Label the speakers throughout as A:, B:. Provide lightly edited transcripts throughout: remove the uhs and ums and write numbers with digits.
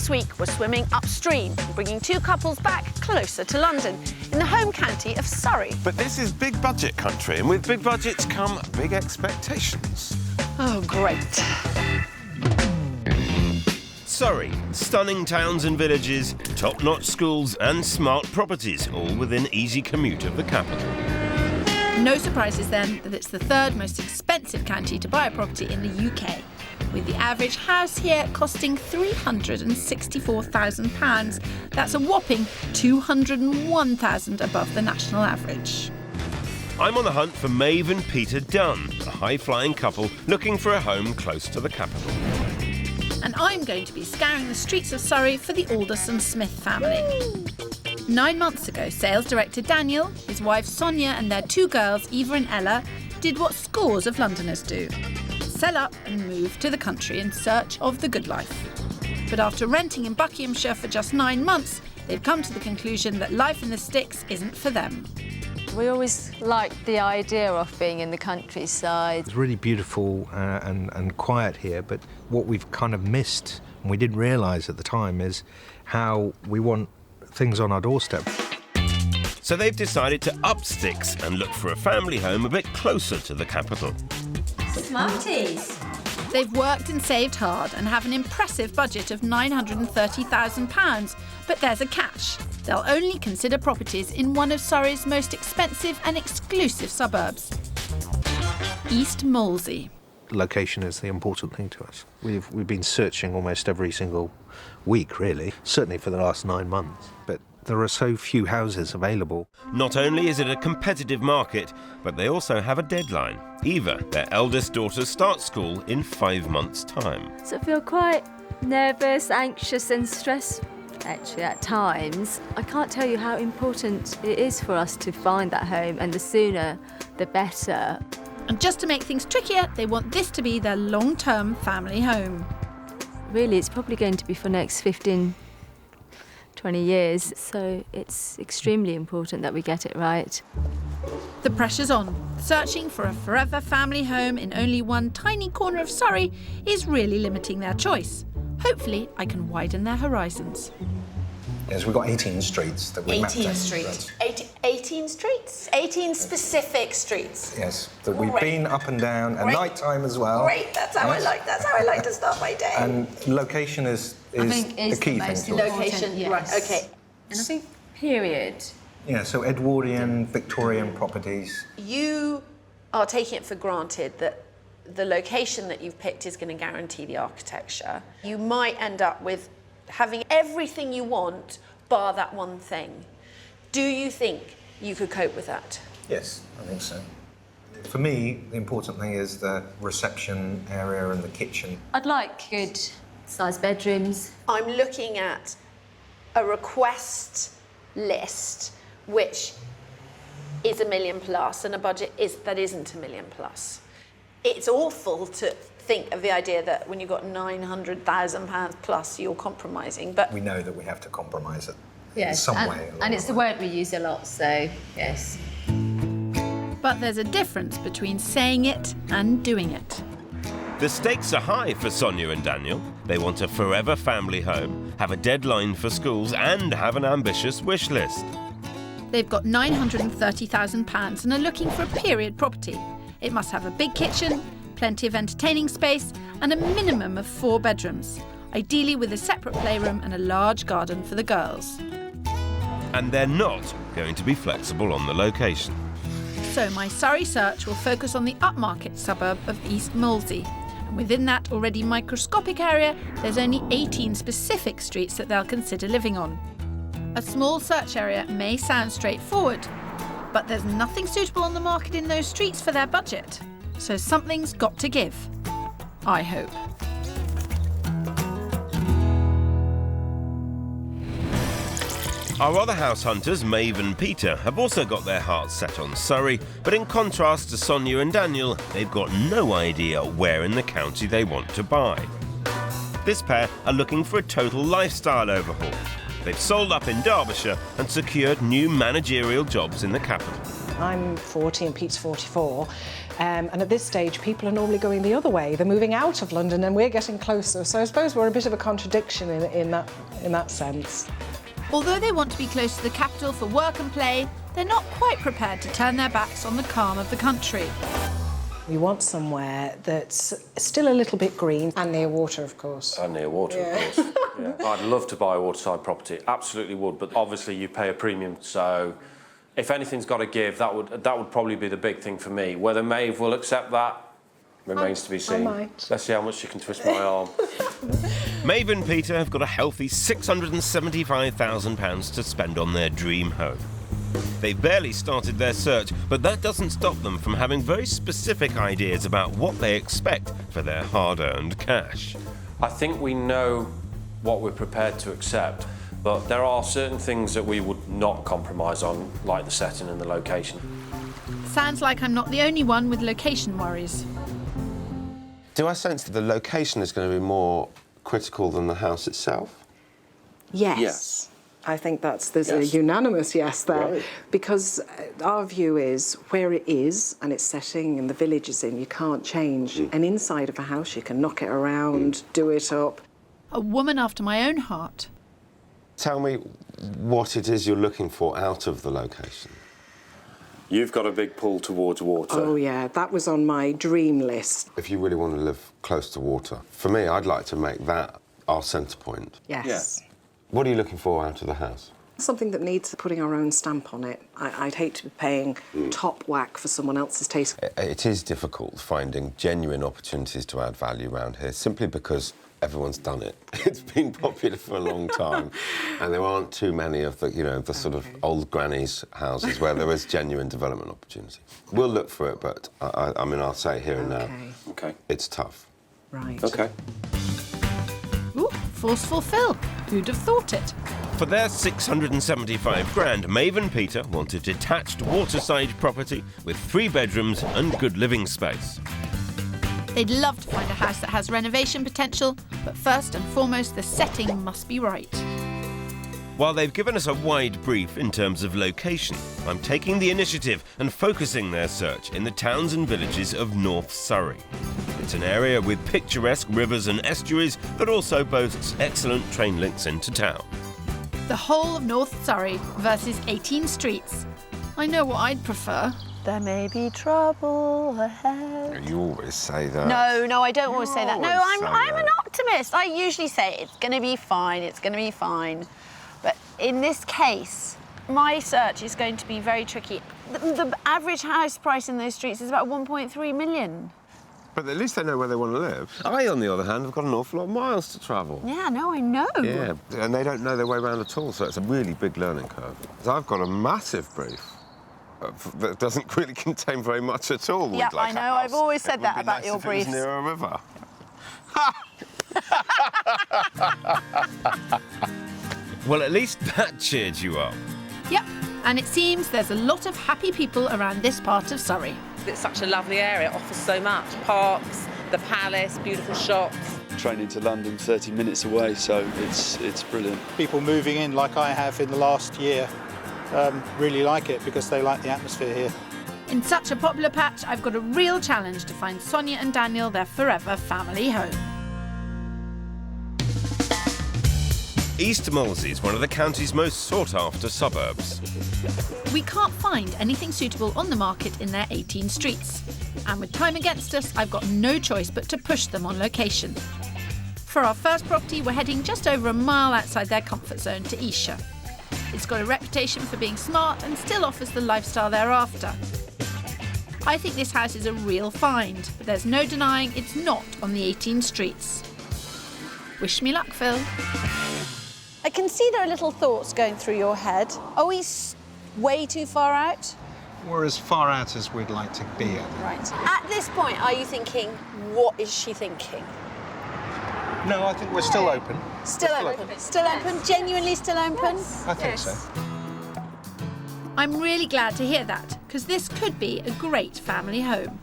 A: this week we're swimming upstream, bringing two couples back closer to London, in the home county of Surrey.
B: But this is big budget country, and with big budgets come big expectations.
A: Oh, great.
B: Surrey, stunning towns and villages, top-notch schools and smart properties, all within easy commute of the capital.
C: No surprises then that it's the third most expensive county to buy a property in the UK, with the average house here costing £364,000. That's a whopping £201,000 above the national average.
B: I'm on the hunt for Maeve and Peter Dunn, a high-flying couple looking for a home close to the capital.
C: And I'm going to be scouring the streets of Surrey for the Alderson-Smith family. 9 months ago, sales director Daniel, his wife Sonia and their two girls, Eva and Ella, did what scores of Londoners do: sell up and move to the country in search of the good life. But after renting in Buckinghamshire for just 9 months, they've come to the conclusion that life in the sticks isn't for them.
D: We always liked the idea of being in the countryside.
E: It's really beautiful and quiet here, but what we've kind of missed, and we didn't realise at the time, is how we want things on our doorstep.
B: So they've decided to up sticks and look for a family home a bit closer to the capital.
D: Smarties!
C: They've worked and saved hard and have an impressive budget of £930,000, but there's a catch. They'll only consider properties in one of Surrey's most expensive and exclusive suburbs, East Molesey.
E: Location is the important thing to us. We've been searching almost every single week, really, certainly for the last 9 months. But there are so few houses available.
B: Not only is it a competitive market, but they also have a deadline. Eva, their eldest daughter, starts school in 5 months' time.
D: So I feel quite nervous, anxious and stressed, actually, at times. I can't tell you how important it is for us to find that home, and the sooner, the better.
C: And just to make things trickier, they want this to be their long-term family home.
D: Really, it's probably going to be for the next 15, 20 years, so it's extremely important that we get it right.
C: The pressure's on. Searching for a forever family home in only one tiny corner of Surrey is really limiting their choice. Hopefully, I can widen their horizons.
F: Yes, we've got 18 streets that we mapped out.
A: 18 streets. 18 streets? 18 specific streets.
F: Yes, that we've been up and down at night time as well.
A: Great, that's how I like to start my day.
F: And location is the key thing to us.
A: Location,
D: yes.
A: right, okay.
D: And I think period.
F: Yeah, so Edwardian, Victorian properties.
A: You are taking it for granted that the location that you've picked is going to guarantee the architecture. You might end up with having everything you want, bar that one thing. Do you think you could cope with that?
F: Yes, I think so. For me, the important thing is the reception area and the kitchen.
D: I'd like good sized bedrooms.
A: I'm looking at a request list which is £1 million plus and a budget that isn't £1 million plus. It's awful to think of the idea that when you've got £900,000 plus, you're compromising, but...
F: We know that we have to compromise it in
D: Yes,
F: some way.
D: and it's the word we use a lot, so yes.
C: But there's a difference between saying it and doing it.
B: The stakes are high for Sonia and Daniel. They want a forever family home, have a deadline for schools and have an ambitious wish list.
C: They've got £930,000 and are looking for a period property. It must have a big kitchen, plenty of entertaining space and a minimum of 4 bedrooms, ideally with a separate playroom and a large garden for the girls.
B: And they're not going to be flexible on the location.
C: So my Surrey search will focus on the upmarket suburb of East Molesey. And within that already microscopic area, there's only 18 specific streets that they'll consider living on. A small search area may sound straightforward, but there's nothing suitable on the market in those streets for their budget. So something's got to give. I hope.
B: Our other house hunters, Maeve and Peter, have also got their hearts set on Surrey, but in contrast to Sonia and Daniel, they've got no idea where in the county they want to buy. This pair are looking for a total lifestyle overhaul. They've sold up in Derbyshire and secured new managerial jobs in the capital.
G: I'm 40 and Pete's 44, and at this stage people are normally going the other way. They're moving out of London and we're getting closer, so I suppose we're a bit of a contradiction in that sense.
C: Although they want to be close to the capital for work and play, they're not quite prepared to turn their backs on the calm of the country.
G: We want somewhere that's still a little bit green and near water, of course.
H: And near water, of course. Yeah. I'd love to buy a waterside property, absolutely would, but obviously you pay a premium, so if anything's got to give, that would probably be the big thing for me. Whether Maeve will accept that remains to be seen.
G: I might.
H: Let's see how much she can twist my arm.
B: Maeve and Peter have got a healthy £675,000 to spend on their dream home. They've barely started their search, but that doesn't stop them from having very specific ideas about what they expect for their hard-earned cash.
H: I think we know what we're prepared to accept, but there are certain things that we would not compromise on, like the setting and the location.
C: Sounds like I'm not the only one with location worries.
I: Do I sense that the location is going to be more critical than the house itself?
G: Yes. I think there's a unanimous yes there,
I: right.
G: Because our view is where it is and its setting and the village is in, you can't change. And inside of a house, you can knock it around, do it up.
C: A woman after my own heart.
I: Tell me what it is you're looking for out of the location.
H: You've got a big pull towards water.
G: Oh yeah, that was on my dream list.
I: If you really want to live close to water, for me, I'd like to make that our centre point.
G: Yes.
I: What are you looking for out of the house?
G: Something that needs putting our own stamp on it. I'd hate to be paying top whack for someone else's taste.
I: It is difficult finding genuine opportunities to add value around here, simply because everyone's done it. It's been popular for a long time, and there aren't too many of the sort of old grannies' houses where there is genuine development opportunity. We'll look for it, but I mean, I'll say here and now,
H: Okay.
I: it's tough.
G: Right.
H: Okay.
C: Ooh, forceful Phil. Who'd have thought it?
B: For their £675,000, Maeve and Peter want a detached waterside property with 3 bedrooms and good living space.
C: They'd love to find a house that has renovation potential, but first and foremost, the setting must be right.
B: While they've given us a wide brief in terms of location, I'm taking the initiative and focusing their search in the towns and villages of North Surrey. It's an area with picturesque rivers and estuaries that also boasts excellent train links into town.
C: The whole of North Surrey versus 18 streets. I know what I'd prefer.
A: There may be trouble ahead.
I: You always say that.
A: No, I don't always say that. No,
I: always
A: I'm
I: say
A: an
I: that.
A: optimist. I usually say it's going to be fine, it's going to be fine. But in this case, my search is going to be very tricky. The average house price in those streets is about 1.3 million.
I: But at least they know where they want to live. I, on the other hand, have got an awful lot of miles to travel.
A: Yeah, no, I know.
I: Yeah, and they don't know their way around at all, so it's a really big learning curve. So I've got a massive brief that doesn't really contain very much at all.
A: Yeah,
I: like
A: I know. I've always said that about your briefs.
I: Near a river.
B: Well, at least that cheered you up.
C: Yep, and it seems there's a lot of happy people around this part of Surrey.
J: It's such a lovely area, it offers so much. Parks, the palace, beautiful shops.
K: Train into London 30 minutes away, so it's brilliant.
L: People moving in like I have in the last year really like it because they like the atmosphere here.
C: In such a popular patch, I've got a real challenge to find Sonia and Daniel their forever family home.
B: East Molesey is one of the county's most sought-after suburbs.
C: We can't find anything suitable on the market in their 18 streets. And with time against us, I've got no choice but to push them on location. For our first property, we're heading just over a mile outside their comfort zone to Esher. It's got a reputation for being smart and still offers the lifestyle they're after. I think this house is a real find, but there's no denying it's not on the 18 streets. Wish me luck, Phil.
A: I can see there are little thoughts going through your head. Are we way too far out?
E: We're as far out as we'd like to be, I think.
A: Right. At this point, are you thinking, what is she thinking?
E: No, I think we're still open.
A: Still open. Still open? Genuinely still open?
E: I think so.
C: I'm really glad to hear that, because this could be a great family home.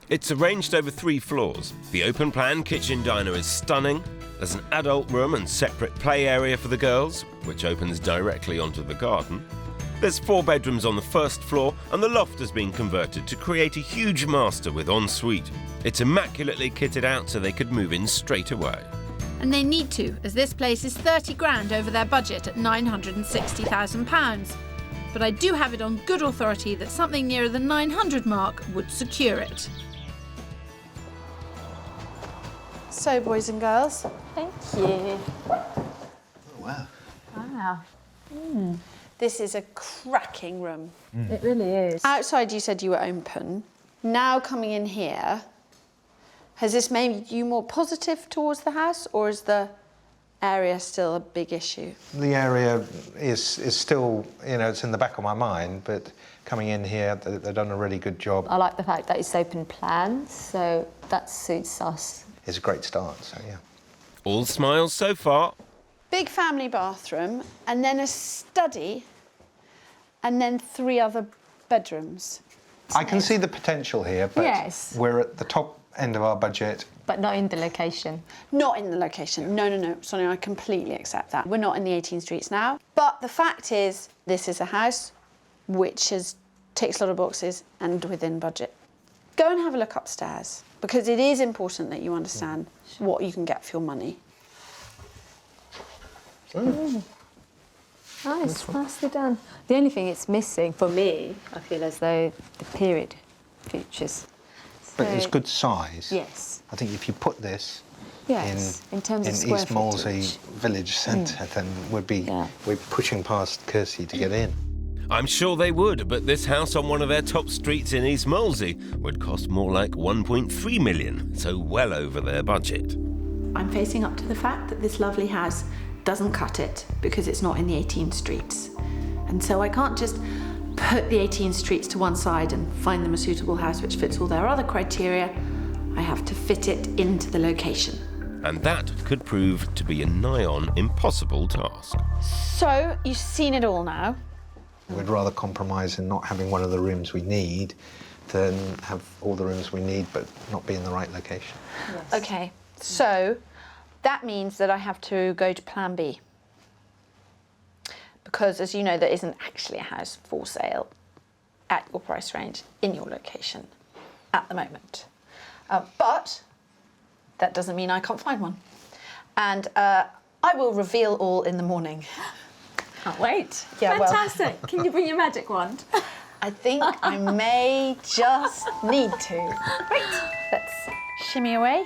B: It's arranged over 3 floors. The open-plan kitchen diner is stunning. There's an adult room and separate play area for the girls, which opens directly onto the garden. There's 4 bedrooms on the first floor, and the loft has been converted to create a huge master with ensuite. It's immaculately kitted out so they could move in straight away.
C: And they need to, as this place is 30 grand over their budget at £960,000. But I do have it on good authority that something nearer the 900 mark would secure it.
A: So, boys and girls,
D: Thank you.
L: Wow.
D: Wow.
A: this is a cracking room.
D: It really is.
A: Outside you said you were open. Now coming in here, has this made you more positive towards the house, or is the area still a big issue?
F: The area is still, you know, it's in the back of my mind, but coming in here, they've done a really good job.
D: I like the fact that it's open plan, so that suits us.
F: It's a great start, so yeah.
B: All smiles so far.
A: Big family bathroom, and then a study, and then 3 other bedrooms.
F: I can see the potential here, but
D: Yes.
F: we're at the top end of our budget.
D: But not in the location.
A: Not in the location. No. Sonia, I completely accept that. We're not in the 18 streets now. But the fact is, this is a house which ticks a lot of boxes and within budget. Go and have a look upstairs, because it is important that you understand what you can get for your money.
D: Nice, nicely done. The only thing it's missing, for me, I feel as though the period features.
F: But it's good size.
D: Yes.
F: I think if you put this
D: Yes, in terms of
F: in
D: square
F: East Molesey
D: footage.
F: village centre, then we're pushing past Kirstie to get in.
B: I'm sure they would, but this house on one of their top streets in East Molesey would cost more like 1.3 million, so well over their budget.
A: I'm facing up to the fact that this lovely house doesn't cut it because it's not in the 18 streets. And so I can't just put the 18 streets to one side and find them a suitable house which fits all their other criteria. I have to fit it into the location.
B: And that could prove to be a nigh-on impossible task.
A: So, you've seen it all now.
F: We'd rather compromise in not having one of the rooms we need than have all the rooms we need but not be in the right location.
A: Yes. Okay, so that means that I have to go to plan B. Because, as you know, there isn't actually a house for sale at your price range in your location at the moment. But that doesn't mean I can't find one. And I will reveal all in the morning.
D: Can't wait.
A: Yeah, well-
D: Fantastic. Can you bring your magic wand?
A: I think I may just need to. Right, let's shimmy away.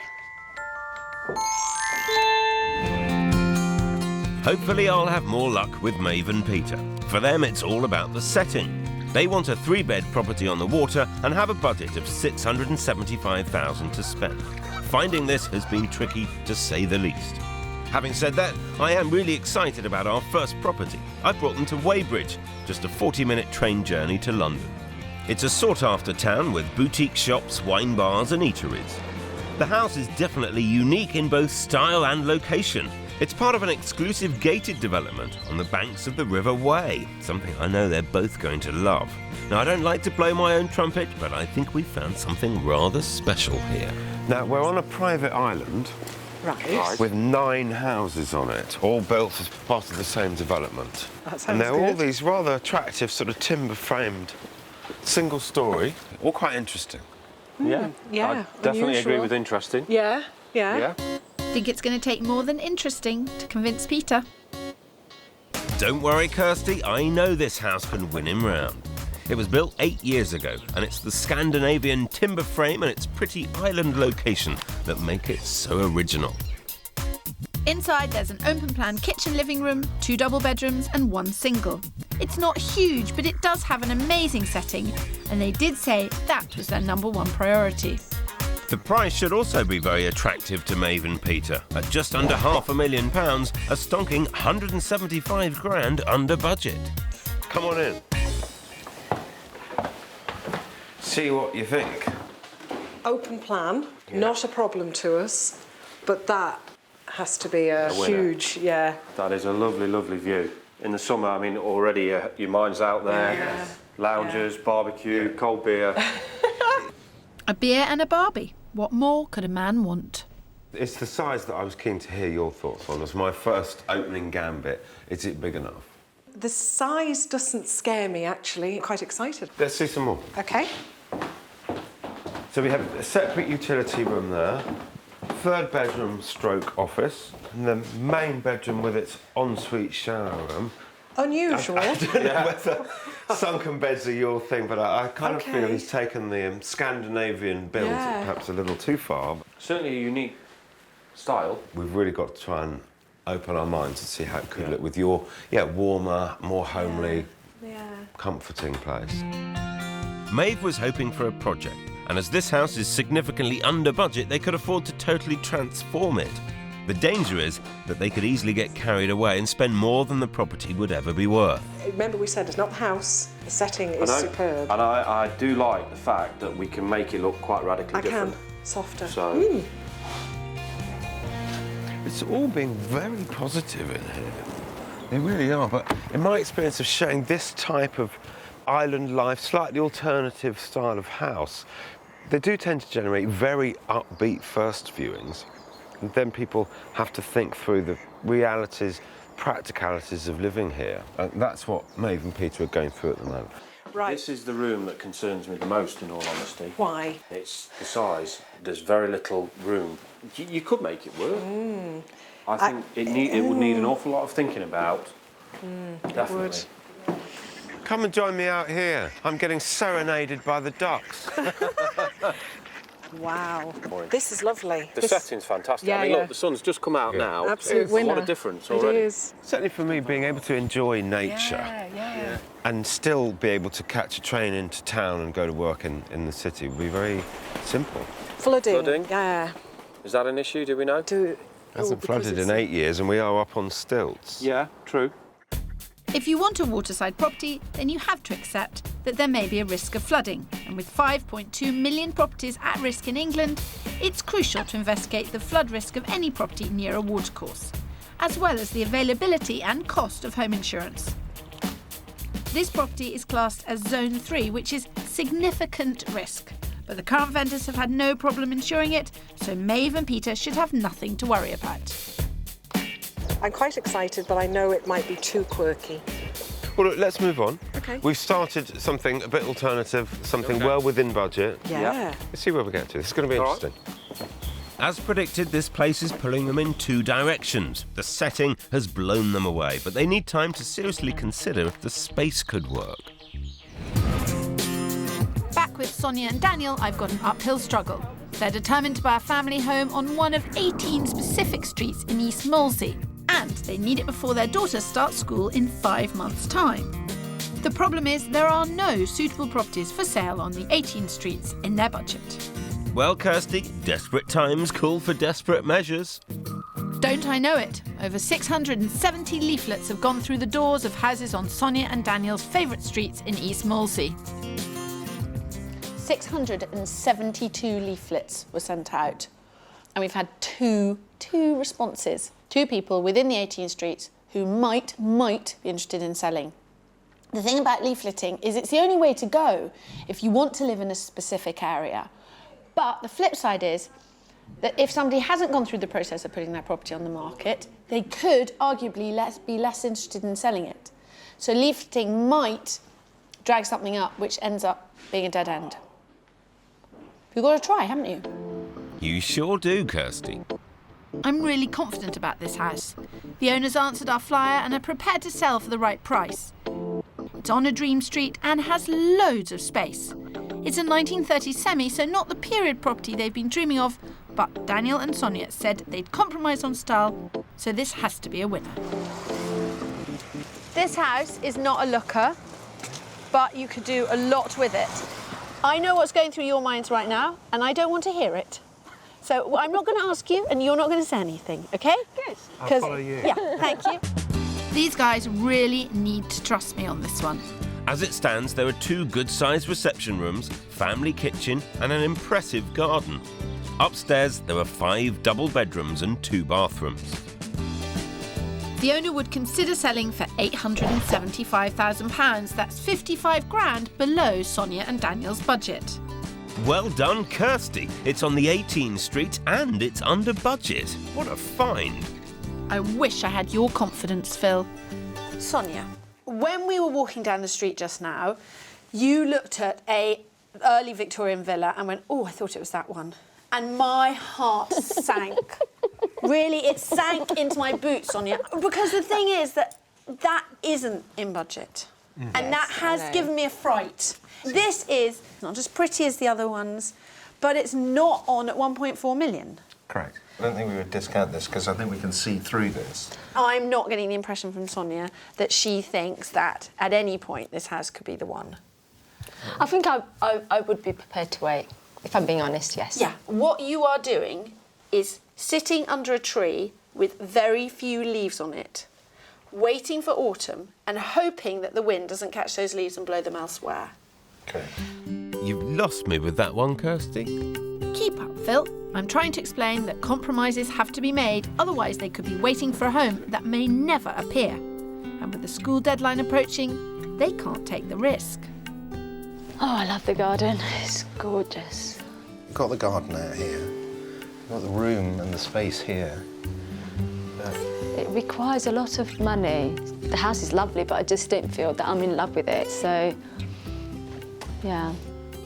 B: Hopefully I'll have more luck with Maeve and Peter. For them, it's all about the setting. They want a 3-bed property on the water and have a budget of $675,000 to spend. Finding this has been tricky, to say the least. Having said that, I am really excited about our first property. I brought them to Weybridge, just a 40-minute train journey to London. It's a sought-after town with boutique shops, wine bars and eateries. The house is definitely unique in both style and location. It's part of an exclusive gated development on the banks of the River Wey, something I know they're both going to love. Now, I don't like to blow my own trumpet, but I think we found something rather special here.
I: Now, we're on a private island
G: Right.
I: with 9 houses on it, all built as part of the same development.
G: That sounds
I: and they're all
G: good.
I: these rather attractive sort of timber-framed, single-storey, all quite interesting.
H: Yeah,
G: Yeah,
H: I definitely agree
G: unusual.
H: with interesting.
G: Yeah.
C: Think it's going to take more than interesting to convince Peter.
B: Don't worry, Kirstie, I know this house can win him round. It was built 8 years ago, and it's the Scandinavian timber frame and its pretty island location that make it so original.
C: Inside, there's an open-plan kitchen living room, 2 double bedrooms and 1 single. It's not huge, but it does have an amazing setting, and they did say that was their #1 priority.
B: The price should also be very attractive to Maeve and Peter. At just under £500,000, a stonking 175 grand under budget.
I: Come on in. See what you think.
G: Open plan, not a problem to us, but that has to be a
H: winner.
G: huge, yeah.
H: That is a lovely, lovely view. In the summer, I mean, already your mind's out there.
G: Yeah.
H: Lounges, barbecue, cold beer.
C: A beer and a Barbie. What more could a man want?
I: It's the size that I was keen to hear your thoughts on. As my first opening gambit, is it big enough?
G: The size doesn't scare me, actually. I'm quite excited.
B: Let's see some more.
G: OK.
B: So we have a separate utility room there, third bedroom stroke office, and the main bedroom with its ensuite shower room.
G: Unusual.
B: I don't know whether sunken beds are your thing, but I kind of feel he's taken the Scandinavian build perhaps a little too far.
H: Certainly a unique style.
B: We've really got to try and open our minds to see how it could look with your, warmer, more homely, comforting place. Maeve was hoping for a project, and as this house is significantly under budget, they could afford to totally transform it. The danger is that they could easily get carried away and spend more than the property would ever be worth.
G: Remember we said it's not the house, the setting is superb.
H: And I do like the fact that we can make it look quite radically different.
G: Softer.
H: So.
B: It's all being very positive in here. They really are, but in my experience of showing this type of island life, slightly alternative style of house, they do tend to generate very upbeat first viewings. And then people have to think through the realities, practicalities of living here. And that's what Maeve and Peter are going through at the moment.
G: Right.
H: This is the room that concerns me the most, in all honesty.
G: Why?
H: It's the size. There's very little room. You could make it work. I think it would need an awful lot of thinking about. Definitely.
G: It would.
B: Come and join me out here. I'm getting serenaded by the ducks.
G: Wow. This is lovely.
H: The setting's fantastic. I mean, look, the sun's just come out now.
G: Absolute winner.
H: What a difference already.
G: It is.
B: Certainly for me, being able to enjoy nature and still be able to catch a train into town and go to work in the city would be very simple.
G: Flooding? Yeah.
H: Is that an issue, do we know?
B: It hasn't flooded in 8 years and we are up on stilts.
H: Yeah, true.
C: If you want a waterside property, then you have to accept that there may be a risk of flooding. And with 5.2 million properties at risk in England, it's crucial to investigate the flood risk of any property near a watercourse, as well as the availability and cost of home insurance. This property is classed as Zone 3, which is significant risk. But the current vendors have had no problem insuring it, so Maeve and Peter should have nothing to worry about.
G: I'm quite excited, but I know it might be too quirky.
B: Well, look, let's move on.
G: OK.
B: We've started something a bit alternative, something well within budget.
G: Yeah.
B: Let's see where we get to. This is going to be interesting. As predicted, this place is pulling them in two directions. The setting has blown them away, but they need time to seriously consider if the space could work.
C: Back with Sonia and Daniel, I've got an uphill struggle. They're determined to buy a family home on one of 18 specific streets in East Molesey, and they need it before their daughter starts school in 5 months' time. The problem is there are no suitable properties for sale on the 18 streets in their budget.
B: Well, Kirstie, desperate times call for desperate measures.
C: Don't I know it? Over 670 leaflets have gone through the doors of houses on Sonia and Daniel's favourite streets in East Molesey.
A: 672 leaflets were sent out, and we've had two responses. 2 people within the 18 streets who might be interested in selling. The thing about leafleting is it's the only way to go if you want to live in a specific area. But the flip side is that if somebody hasn't gone through the process of putting their property on the market, they could arguably be less interested in selling it. So leafleting might drag something up which ends up being a dead end. You've got to try, haven't you?
B: You sure do, Kirstie.
C: I'm really confident about this house. The owners answered our flyer and are prepared to sell for the right price. It's on a dream street and has loads of space. It's a 1930s semi, so not the period property they've been dreaming of, but Daniel and Sonia said they'd compromise on style, so this has to be a winner.
A: This house is not a looker, but you could do a lot with it. I know what's going through your minds right now, and I don't want to hear it. So I'm not going to ask you, and you're not going to say anything, OK?
G: Good.
B: I'll follow you.
A: Yeah, thank you.
C: These guys really need to trust me on this one.
B: As it stands, there are 2 good-sized reception rooms, family kitchen and an impressive garden. Upstairs, there are 5 double bedrooms and 2 bathrooms.
C: The owner would consider selling for £875,000. That's 55 grand below Sonia and Daniel's budget.
B: Well done, Kirstie. It's on the 18 street and it's under budget. What a find.
C: I wish I had your confidence, Phil.
A: Sonia, when we were walking down the street just now, you looked at a early Victorian villa and went, oh, I thought it was that one. And my heart sank. Really, it sank into my boots, Sonia. Because the thing is that isn't in budget. And that has given me a fright. This is not as pretty as the other ones, but it's not on at 1.4 million.
E: Correct. I don't think we would discount this because I think we can see through this.
A: I'm not getting the impression from Sonia that she thinks that at any point this house could be the one.
D: I think I would be prepared to wait, if I'm being honest, yes.
A: Yeah. What you are doing is sitting under a tree with very few leaves on it, waiting for autumn and hoping that the wind doesn't catch those leaves and blow them elsewhere.
E: Okay.
B: You've lost me with that one, Kirstie.
C: Keep up, Phil. I'm trying to explain that compromises have to be made, otherwise they could be waiting for a home that may never appear. And with the school deadline approaching, they can't take the risk.
D: Oh, I love the garden. It's gorgeous.
E: We've got the garden out here. We've got the room and the space here.
D: It requires a lot of money. The house is lovely, but I just don't feel that I'm in love with it, so, yeah.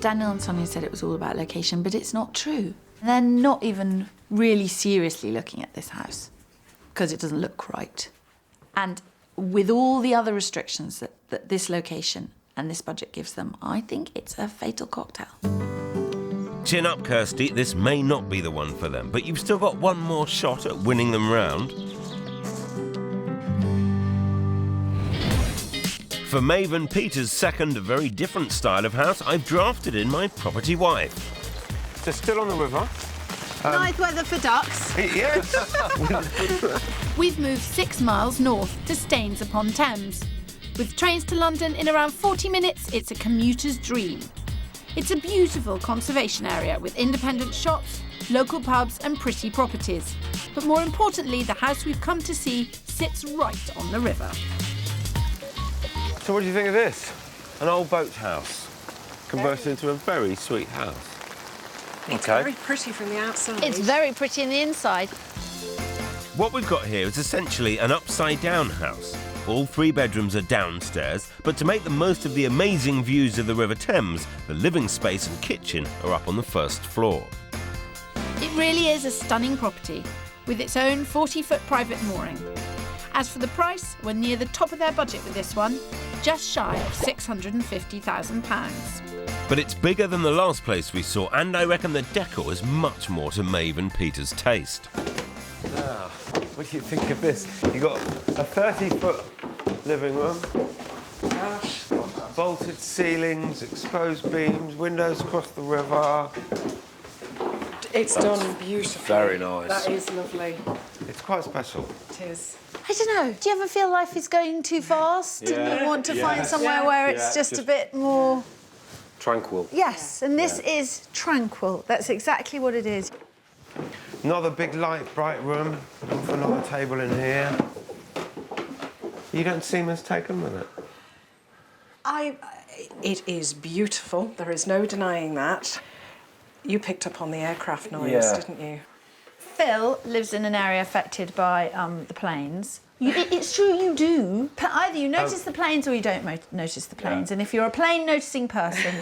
C: Daniel and Sonia said it was all about location, but it's not true. They're not even really seriously looking at this house because it doesn't look right. And with all the other restrictions that this location and this budget gives them, I think it's a fatal cocktail.
B: Chin up, Kirstie. This may not be the one for them, but you've still got one more shot at winning them round. For Maeve and Peter's second, very different style of house, I've drafted in my property wife.
H: They're still on the river.
A: Nice weather for ducks.
H: Yes.
C: We've moved 6 miles north to Staines-upon-Thames. With trains to London in around 40 minutes, it's a commuter's dream. It's a beautiful conservation area with independent shops, local pubs and pretty properties. But more importantly, the house we've come to see sits right on the river.
B: So what do you think of this? An old boathouse converted into a very sweet house.
G: It's very pretty from the outside.
A: It's very pretty in the inside.
B: What we've got here is essentially an upside-down house. All 3 bedrooms are downstairs, but to make the most of the amazing views of the River Thames, the living space and kitchen are up on the first floor.
C: It really is a stunning property, with its own 40-foot private mooring. As for the price, we're near the top of their budget with this one, just shy of £650,000.
B: But it's bigger than the last place we saw, and I reckon the decor is much more to Maeve and Peter's taste.
H: Now, what do you think of this? You've got a 30-foot living room. Gosh. Vaulted ceilings, exposed beams, windows across the river.
G: It's done beautifully.
H: Very nice.
G: That is lovely.
H: It's quite special.
G: It is.
A: I don't know. Do you ever feel life is going too fast and you want to find somewhere where it's just a bit more...
H: Tranquil.
A: Yes, and this is tranquil. That's exactly what it is.
H: Another big, light, bright room. Another table in here. You don't seem as taken with it.
G: It is beautiful. There is no denying that. You picked up on the aircraft noise, didn't you?
C: Phil lives in an area affected by the planes. It's true, you do. Either you notice the planes or you don't notice the planes. And if you're a plane-noticing person,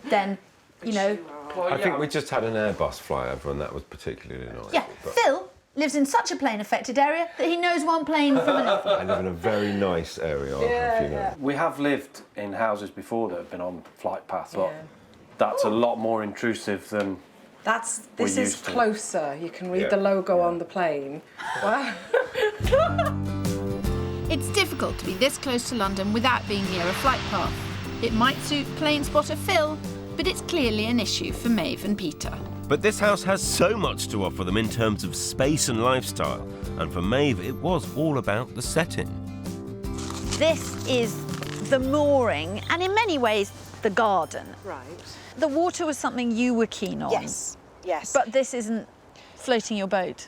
C: then, you know...
H: I think we just had an Airbus fly over and that was particularly nice.
C: Yeah,
H: but...
C: Phil lives in such a plane-affected area that he knows one plane from another.
H: I live in a very nice area, if you know. We have lived in houses before that have been on flight path, but that's a lot more intrusive than...
G: This is closer. You can read the logo on the plane. Wow.
C: It's difficult to be this close to London without being near a flight path. It might suit plane spotter Phil, but it's clearly an issue for Maeve and Peter.
B: But this house has so much to offer them in terms of space and lifestyle, and for Maeve it was all about the setting.
A: This is the mooring, and in many ways, the garden.
G: Right.
A: The water was something you were keen on.
G: Yes, yes.
A: But this isn't floating your boat.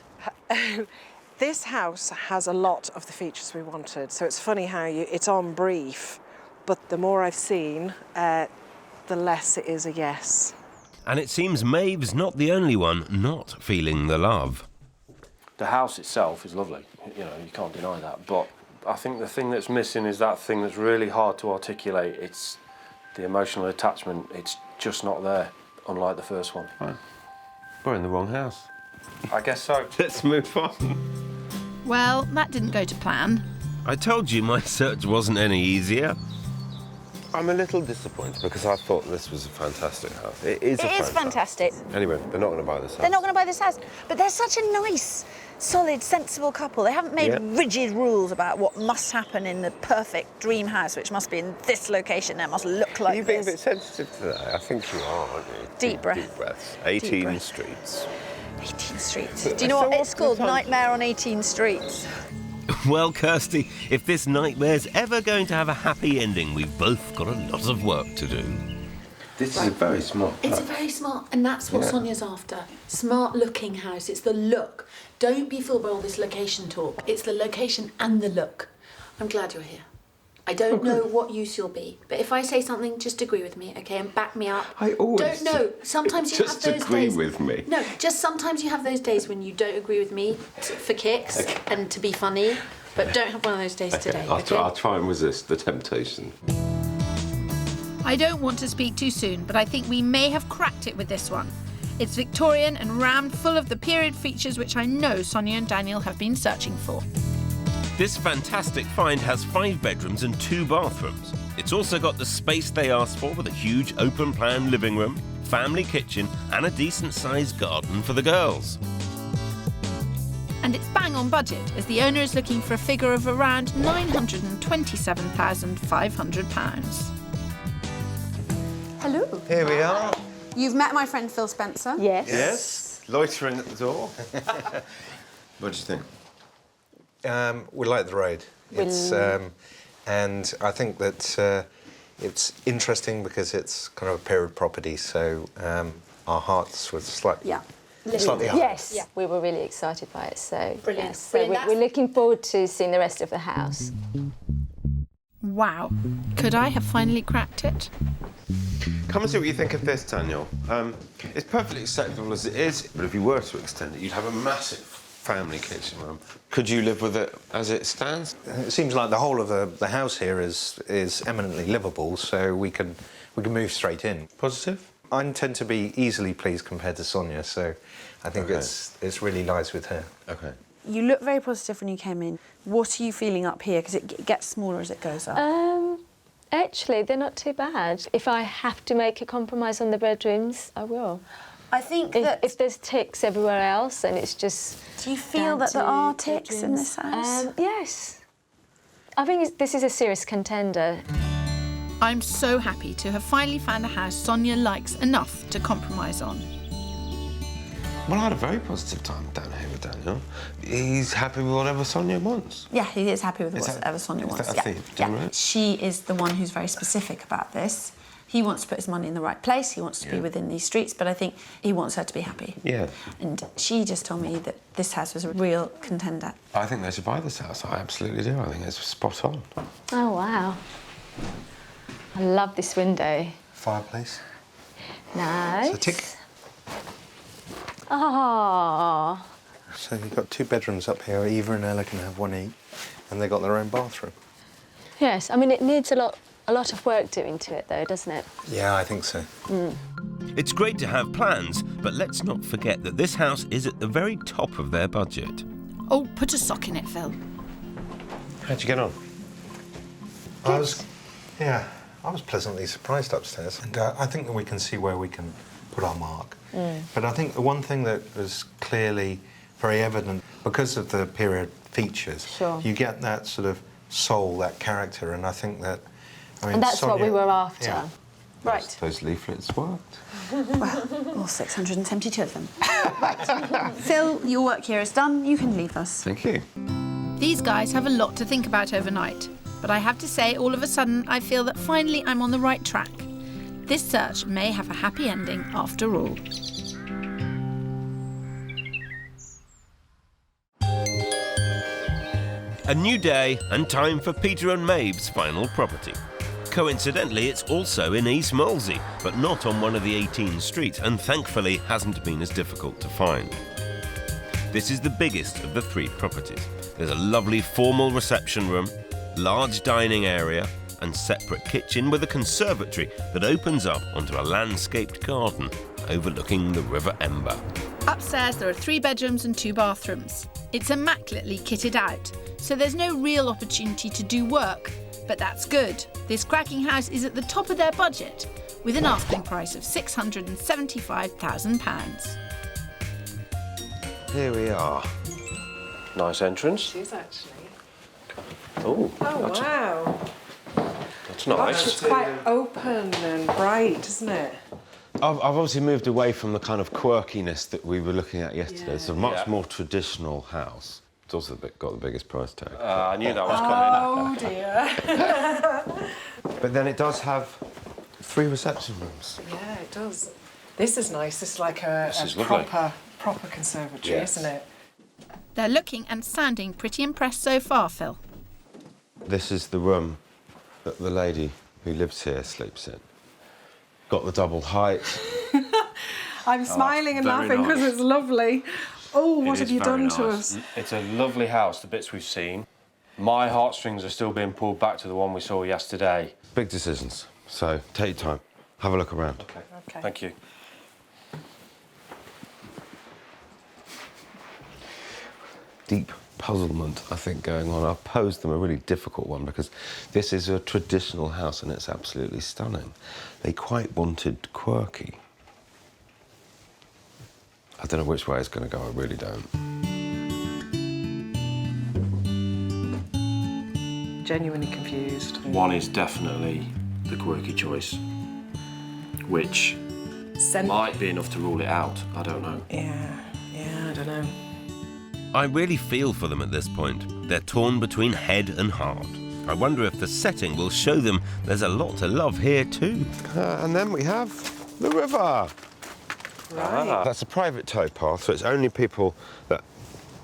G: This house has a lot of the features we wanted. So it's funny how it's on brief, but the more I've seen, the less it is a yes.
B: And it seems Maeve's not the only one not feeling the love.
H: The house itself is lovely, you know, you can't deny that, but I think the thing that's missing is that thing that's really hard to articulate. It's the emotional attachment. It's just not there, unlike the first one.
I: Fine. We're in the wrong house.
H: I guess so.
I: Let's move on.
C: Well, that didn't go to plan.
B: I told you my search wasn't any easier.
I: I'm a little disappointed because I thought this was a fantastic house. It is
M: fantastic.
I: Anyway, they're not going to buy this house.
M: They're not going to buy this house. But they're such a nice, solid, sensible couple. They haven't made rigid rules about what must happen in the perfect dream house, which must be in this location. It must look like this.
I: You're being a bit sensitive today. I think you are, aren't you?
M: Deep breath.
I: Deep breaths. 18 streets.
M: 18 streets. Do you know what it's called? Nightmare on 18 Streets.
B: Well, Kirstie, if this nightmare's ever going to have a happy ending, we've both got a lot of work to do.
I: This is a very smart
A: It's
I: house.
A: a very smart, and that's what Sonia's after. Smart-looking house. It's the look. Don't be fooled by all this location talk. It's the location and the look. I'm glad you're here. I don't know what use you'll be, but if I say something, just agree with me, okay, and back me up.
I: I always...
A: Don't know. Sometimes you have those days...
I: Just agree with me.
A: No, just sometimes you have those days when you don't agree with me for kicks and to be funny, but don't have one of those days today, okay?
I: I'll try and resist the temptation.
C: I don't want to speak too soon, but I think we may have cracked it with this one. It's Victorian and rammed full of the period features which I know Sonia and Daniel have been searching for.
B: This fantastic find has 5 bedrooms and 2 bathrooms. It's also got the space they asked for with a huge open-plan living room, family kitchen and a decent-sized garden for the girls.
C: And it's bang on budget, as the owner is looking for a figure of around £927,500.
A: Hello.
I: Here we are.
A: You've met my friend Phil Spencer.
D: Yes.
I: Yes. Loitering at the door. What do you think?
F: We like the road. It's, and I think that it's interesting because it's kind of a period property, so our hearts were slightly high.
D: Yes, we were really excited by it. So
A: Brilliant.
D: yes, so we're looking forward to seeing the rest of the house.
C: Wow. Could I have finally cracked it?
I: Come and see what you think of this, Daniel. It's perfectly acceptable as it is, but if you were to extend it, you'd have a massive family kitchen room. Could you live with it as it stands?
F: It seems like the whole of the house here is eminently livable, so we can move straight in.
I: Positive?
F: I tend to be easily pleased compared to Sonia, so I think it's really lies with her.
I: Okay.
M: You look very positive when you came in. What are you feeling up here? Because it gets smaller as it goes up.
D: Actually, they're not too bad. If I have to make a compromise on the bedrooms, I will.
M: I think that...
D: If there's ticks everywhere else and it's just...
M: Do you feel that there are ticks in this house?
D: Yes. I think this is a serious contender.
C: I'm so happy to have finally found a house Sonia likes enough to compromise on.
I: Well, I had a very positive time down here with Daniel. He's happy with whatever Sonia wants.
M: Yeah, he is happy with whatever Sonia wants.
I: Is that a theme?
M: Yeah. She is the one who's very specific about this. He wants to put his money in the right place. He wants to be within these streets, but I think he wants her to be happy.
I: Yeah.
M: And she just told me that this house was a real contender.
I: I think they should buy this house. I absolutely do. I think it's spot on.
D: Oh, wow. I love this window.
F: Fireplace.
D: Nice.
F: So tick.
D: Oh.
F: So you've got 2 bedrooms up here. Eva and Ella can have one each, and they've got their own bathroom.
D: Yes, I mean, it needs a lot of work doing to it, though, doesn't it?
F: Yeah, I think so.
B: It's great to have plans, but let's not forget that this house is at the very top of their budget.
C: Oh, put a sock in it, Phil.
I: How'd you get on?
F: I was pleasantly surprised upstairs, and I think that we can see where we can put our mark. But I think the one thing that was clearly very evident, because of the period features, you get that sort of soul, that character, and I think that... I mean,
D: and that's
F: Sonia,
D: what we were after.
F: Yeah.
M: Right.
I: Those leaflets worked.
M: Well, all 672 of them. Right. Phil, your work here is done. You can leave us.
I: Thank you.
C: These guys have a lot to think about overnight, but I have to say, all of a sudden, I feel that finally I'm on the right track. This search may have a happy ending after all.
B: A new day and time for Peter and Maeve's final property. Coincidentally, it's also in East Molesey, but not on one of the 18 streets, and thankfully hasn't been as difficult to find. This is the biggest of the 3 properties. There's a lovely formal reception room, large dining area, and separate kitchen with a conservatory that opens up onto a landscaped garden overlooking the River Ember.
C: Upstairs there are 3 bedrooms and 2 bathrooms. It's immaculately kitted out, so there's no real opportunity to do work. But that's good. This cracking house is at the top of their budget, with an asking price of £675,000.
I: Here we are.
H: Nice entrance.
G: It is actually.
H: Oh,
G: Wow.
H: That's nice.
G: It's quite open and bright, isn't it?
I: I've obviously moved away from the kind of quirkiness that we were looking at yesterday. It's a much more traditional house. It's also got the biggest price tag.
H: I knew that was coming.
G: Oh, dear.
I: But then it does have 3 reception rooms.
G: Yeah, it does. This is nice. This is like a proper conservatory, isn't it?
C: They're looking and sounding pretty impressed so far, Phil.
I: This is the room that the lady who lives here sleeps in. Got the double height.
G: I'm smiling and laughing because it's lovely. Oh, what have you done to us?
H: It's a lovely house, the bits we've seen. My heartstrings are still being pulled back to the one we saw yesterday.
I: Big decisions, so take your time. Have a look around.
H: Okay. Thank you.
I: Deep puzzlement, I think, going on. I've posed them a really difficult one because this is a traditional house and it's absolutely stunning. They quite wanted quirky. I don't know which way it's going to go, I really don't.
G: Genuinely confused.
H: One is definitely the quirky choice, which might be enough to rule it out. I don't know.
G: Yeah, I don't know.
B: I really feel for them at this point. They're torn between head and heart. I wonder if the setting will show them there's a lot to love here too.
I: And then we have the river.
G: Right.
I: That's a private towpath, so it's only people that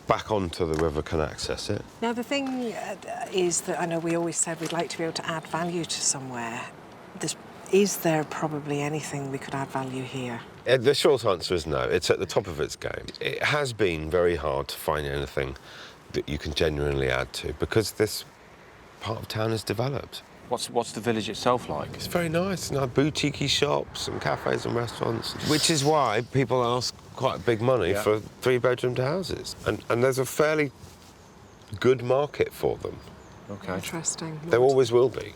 I: back onto the river can access it.
G: Now, the thing is that I know we always said we'd like to be able to add value to somewhere. Is there probably anything we could add value here?
I: The short answer is no. It's at the top of its game. It has been very hard to find anything that you can genuinely add to because this part of town is developed.
H: What's the village itself like?
I: It's very nice. Boutique-y shops and cafes and restaurants, which is why people ask quite big money for 3-bedroomed houses. And there's a fairly good market for them.
H: Okay.
G: Interesting.
I: There always will be.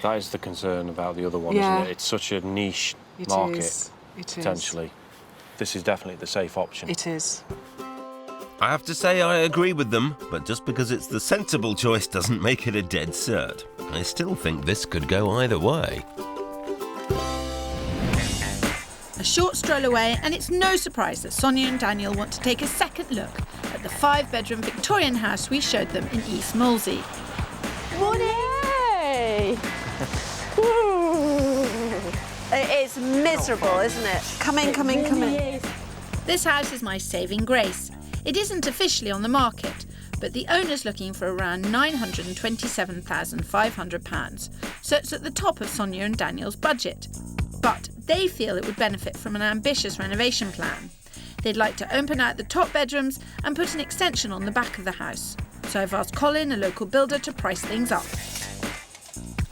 H: That is the concern about the other one,
G: Yeah.
H: isn't it? It's such a niche
G: It
H: market,
G: is. It is.
H: potentially. This is definitely the safe option.
G: It is.
B: I have to say I agree with them, but just because it's the sensible choice doesn't make it a dead cert. I still think this could go either way.
C: A short stroll away, and it's no surprise that Sonia and Daniel want to take a second look at the 5-bedroom Victorian house we showed them in East Molesey.
M: Yay! It is miserable, isn't it? Come in.
C: This house is my saving grace. It isn't officially on the market, but the owner's looking for around £927,500, so it's at the top of Sonia and Daniel's budget. But they feel it would benefit from an ambitious renovation plan. They'd like to open out the top bedrooms and put an extension on the back of the house. So I've asked Colin, a local builder, to price things up.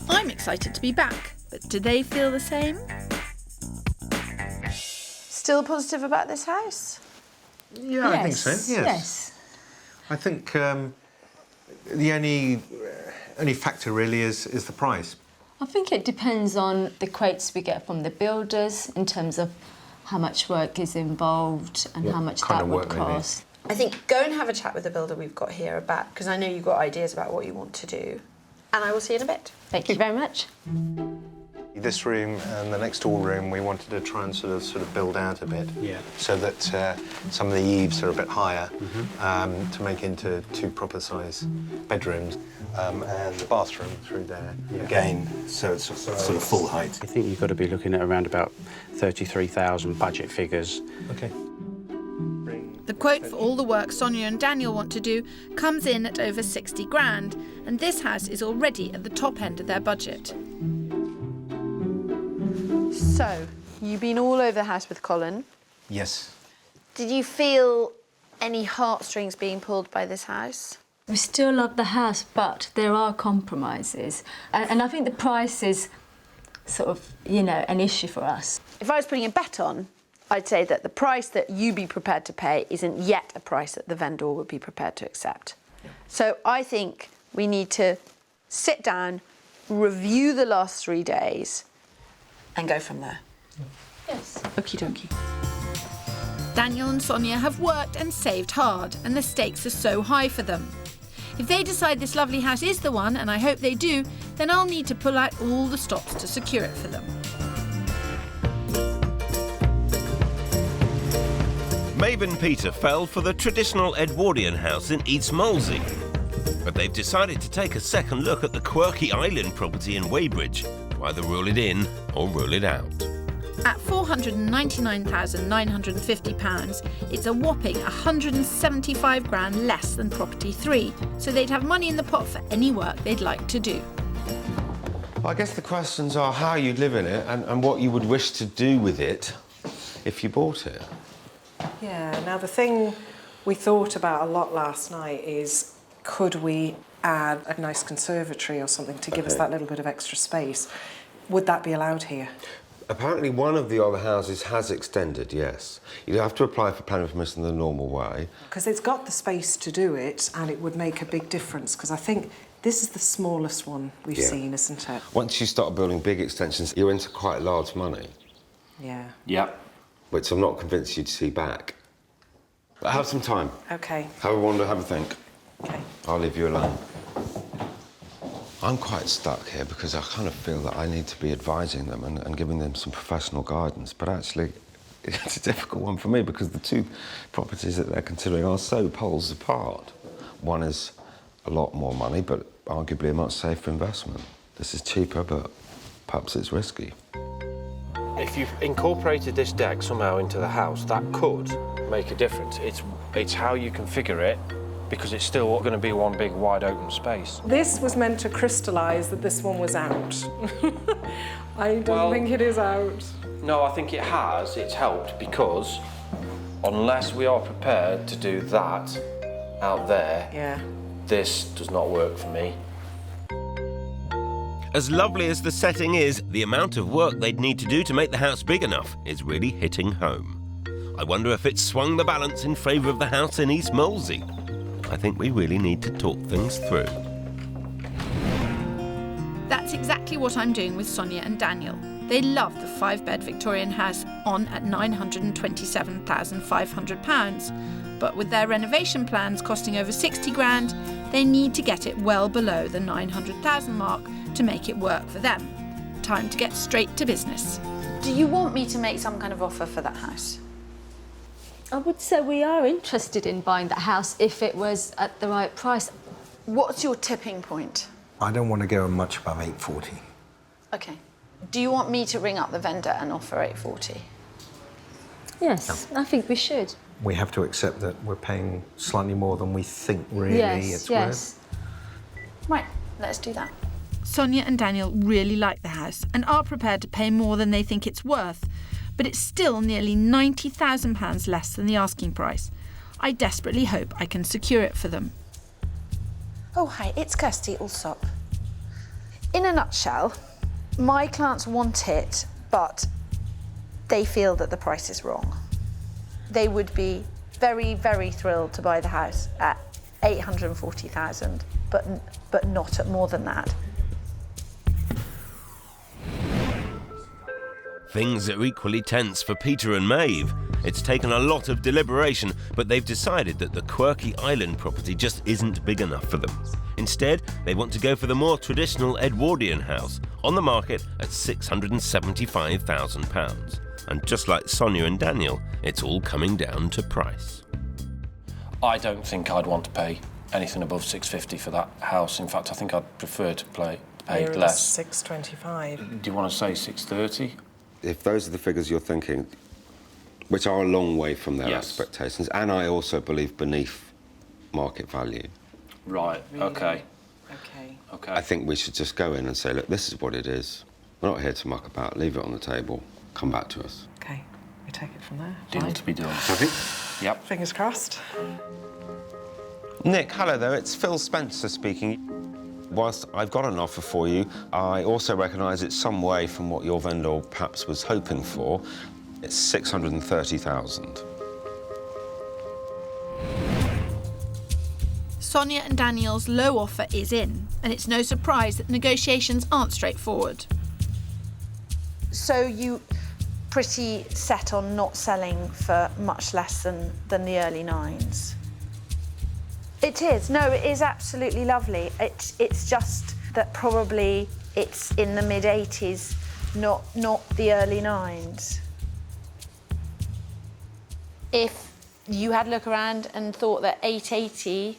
C: I'm excited to be back, but do they feel the same?
A: Still positive about this house?
F: Yeah, I think so. Yes. I think the only factor really is the price.
D: I think it depends on the quotes we get from the builders in terms of how much work is involved and how much that would cost.
A: I think go and have a chat with the builder we've got here about, because I know you've got ideas about what you want to do. And I will see you in a bit.
D: Thank you very much.
F: This room and the next door room, we wanted to try and sort of build out a bit, so that some of the eaves are a bit higher, to make into 2 proper size bedrooms, and the bathroom through there again, so it's sort of full height.
N: I think you've got to be looking at around about 33,000 budget figures.
F: Okay.
C: The quote for all the work Sonia and Daniel want to do comes in at over 60 grand, and this house is already at the top end of their budget.
A: So, you've been all over the house with Colin.
F: Yes.
A: Did you feel any heartstrings being pulled by this house?
D: We still love the house, but there are compromises. And I think the price is sort of, you know, an issue for us.
A: If I was putting a bet on, I'd say that the price that you'd be prepared to pay isn't yet a price that the vendor would be prepared to accept. So I think we need to sit down, review the last 3 days, and go from there.
D: Yes.
A: Okie dokie.
C: Daniel and Sonia have worked and saved hard, and the stakes are so high for them. If they decide this lovely house is the one, and I hope they do, then I'll need to pull out all the stops to secure it for them.
B: Maeve and Peter fell for the traditional Edwardian house in East Molesey. But they've decided to take a second look at the quirky island property in Weybridge to either rule it in or rule it out.
C: At £499,950, it's a whopping 175 grand less than property 3, so they'd have money in the pot for any work they'd like to do.
I: I guess the questions are how you'd live in it and what you would wish to do with it if you bought it.
G: Yeah, now the thing we thought about a lot last night is, could we add a nice conservatory or something to give us that little bit of extra space? Would that be allowed here?
I: Apparently one of the other houses has extended, yes. You'd have to apply for planning permission the normal way.
G: Because it's got the space to do it, and it would make a big difference, because I think this is the smallest one we've seen, isn't it?
I: Once you start building big extensions, you're into quite large money.
G: Yeah.
I: Yep. Which I'm not convinced you'd see back. But have some time.
G: OK.
I: Have a wander, have a think.
G: OK.
I: I'll leave you alone. I'm quite stuck here because I kind of feel that I need to be advising them and giving them some professional guidance, but actually it's a difficult one for me because the two properties that they're considering are so poles apart. One is a lot more money, but arguably a much safer investment. This is cheaper, but perhaps it's risky.
H: If you've incorporated this deck somehow into the house, that could make a difference. It's how you configure it, because it's still going to be one big wide open space.
G: This was meant to crystallise that this one was out. I don't think it is out.
H: No, I think it has. It's helped because unless we are prepared to do that out there, this does not work for me.
B: As lovely as the setting is, the amount of work they'd need to do to make the house big enough is really hitting home. I wonder if it's swung the balance in favour of the house in East Molesey. I think we really need to talk things through.
C: That's exactly what I'm doing with Sonia and Daniel. They love the 5-bed Victorian house on at £927,500, but with their renovation plans costing over 60 grand, they need to get it well below the 900,000 mark to make it work for them. Time to get straight to business.
A: Do you want me to make some kind of offer for that house?
D: I would say we are interested in buying that house if it was at the right price.
A: What's your tipping point?
E: I don't want to go much above 840.
A: OK. Do you want me to ring up the vendor and offer 840?
D: Yes, I think we should.
E: We have to accept that we're paying slightly more than we think really it's worth.
A: Right, let's do that.
C: Sonia and Daniel really like the house and are prepared to pay more than they think it's worth, but it's still nearly £90,000 less than the asking price. I desperately hope I can secure it for them.
A: Oh, hi, it's Kirstie, Allsopp. In a nutshell, my clients want it, but they feel that the price is wrong. They would be very, very thrilled to buy the house at 840,000, but not at more than that.
B: Things are equally tense for Peter and Maeve. It's taken a lot of deliberation, but they've decided that the quirky island property just isn't big enough for them. Instead, they want to go for the more traditional Edwardian house, on the market at £675,000. And just like Sonia and Daniel, it's all coming down to price.
H: I don't think I'd want to pay anything above £650 for that house. In fact, I think I'd prefer to pay less.
G: £625.
H: Do you want to say £630?
I: If those are the figures you're thinking, which are a long way from their expectations, and I also believe beneath market value.
H: Right, OK.
I: I think we should just go in and say, look, this is what it is. We're not here to muck about. Leave it on the table. Come back to us.
G: OK. we take it from there.
N: Deal
G: Fine.
N: to be done. Yep.
G: Fingers crossed.
I: Nick, hello there, it's Phil Spencer speaking. Whilst I've got an offer for you, I also recognise it's some way from what your vendor perhaps was hoping for. It's 630,000.
C: Sonia and Daniel's low offer is in, and it's no surprise that negotiations aren't straightforward.
A: So you pretty set on not selling for much less than the early 9s? It is. No, it is absolutely lovely. It's just that probably it's in the mid-80s, not the early 9s. If you had a look around and thought that 880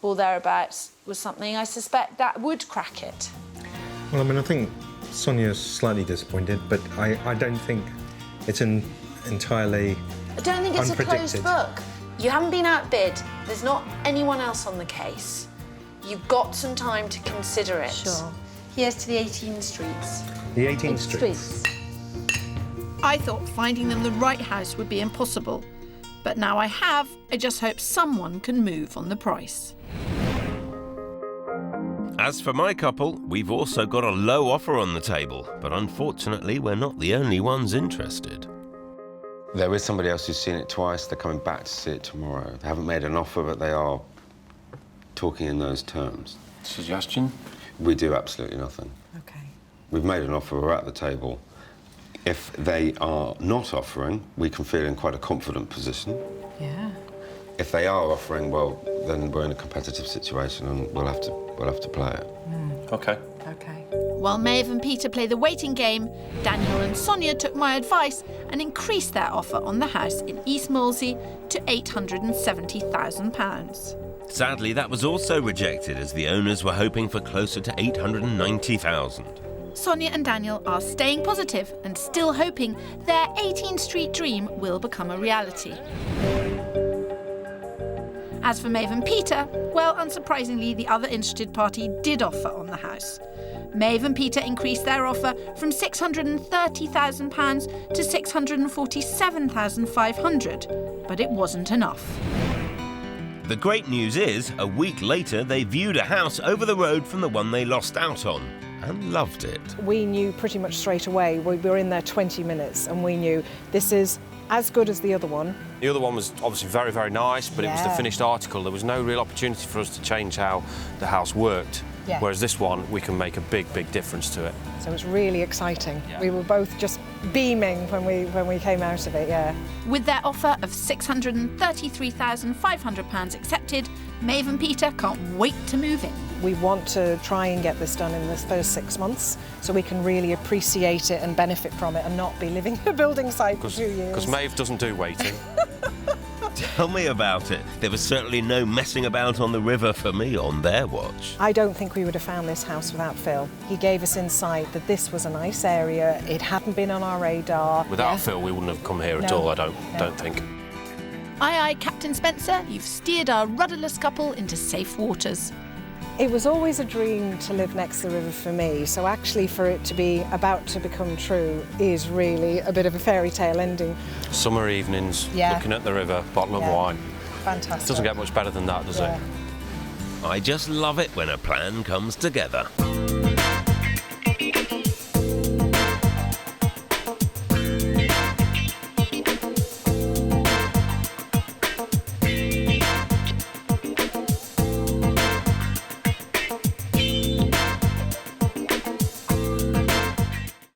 A: or thereabouts was something, I suspect that would crack it.
F: Well, I mean, I think Sonia's slightly disappointed, but I don't think it's entirely
A: I don't think it's a
F: unpredicted.
A: closed book. You haven't been outbid. There's not anyone else on the case. You've got some time to consider it.
D: Sure.
A: Here's to the 18 streets.
F: The 18 streets.
C: I thought finding them the right house would be impossible, but now I just hope someone can move on the price.
B: As for my couple, we've also got a low offer on the table, but unfortunately we're not the only ones interested.
I: There is somebody else who's seen it twice. They're coming back to see it tomorrow. They haven't made an offer, but they are talking in those terms.
N: Suggestion?
I: We do absolutely nothing.
G: Okay.
I: We've made an offer, we're at the table. If they are not offering, we can feel in quite a confident position.
G: Yeah.
I: If they are offering, well, then we're in a competitive situation and we'll have to play it.
H: OK.
G: Okay.
C: While Maeve and Peter play the waiting game, Daniel and Sonia took my advice and increased their offer on the house in East Molesey to £870,000.
B: Sadly, that was also rejected, as the owners were hoping for closer to 890,000.
C: Sonia and Daniel are staying positive and still hoping their 18 Street dream will become a reality. As for Maeve and Peter, well, unsurprisingly, the other interested party did offer on the house. Maeve and Peter increased their offer from £630,000 to £647,500, but it wasn't enough.
B: The great news is, a week later, they viewed a house over the road from the one they lost out on, and loved it.
G: We knew pretty much straight away. We were in there 20 minutes and we knew this is as good as the other one.
H: The other one was obviously very, very nice, but it was the finished article. There was no real opportunity for us to change how the house worked.
G: Yeah.
H: Whereas this one, we can make a big, big difference to it.
G: So it's really exciting.
H: Yeah.
G: We were both just beaming when we came out of it, yeah.
C: With their offer of £633,500 accepted, Maeve and Peter can't wait to move in.
G: We want to try and get this done in the first 6 months so we can really appreciate it and benefit from it and not be living in a building site for 2 years.
H: Because Maeve doesn't do waiting.
B: Tell me about it. There was certainly no messing about on the river for me on their watch.
G: I don't think we would have found this house without Phil. He gave us insight that this was a nice area. It hadn't been on our radar.
H: Without Phil, we wouldn't have come here at all, I don't think.
C: Aye, aye, Captain Spencer, you've steered our rudderless couple into safe waters.
G: It was always a dream to live next to the river for me, so actually for it to be about to become true is really a bit of a fairy tale ending.
H: Summer evenings, looking at the river, bottle of wine.
G: Fantastic.
H: It doesn't get much better than that, does it?
B: I just love it when a plan comes together.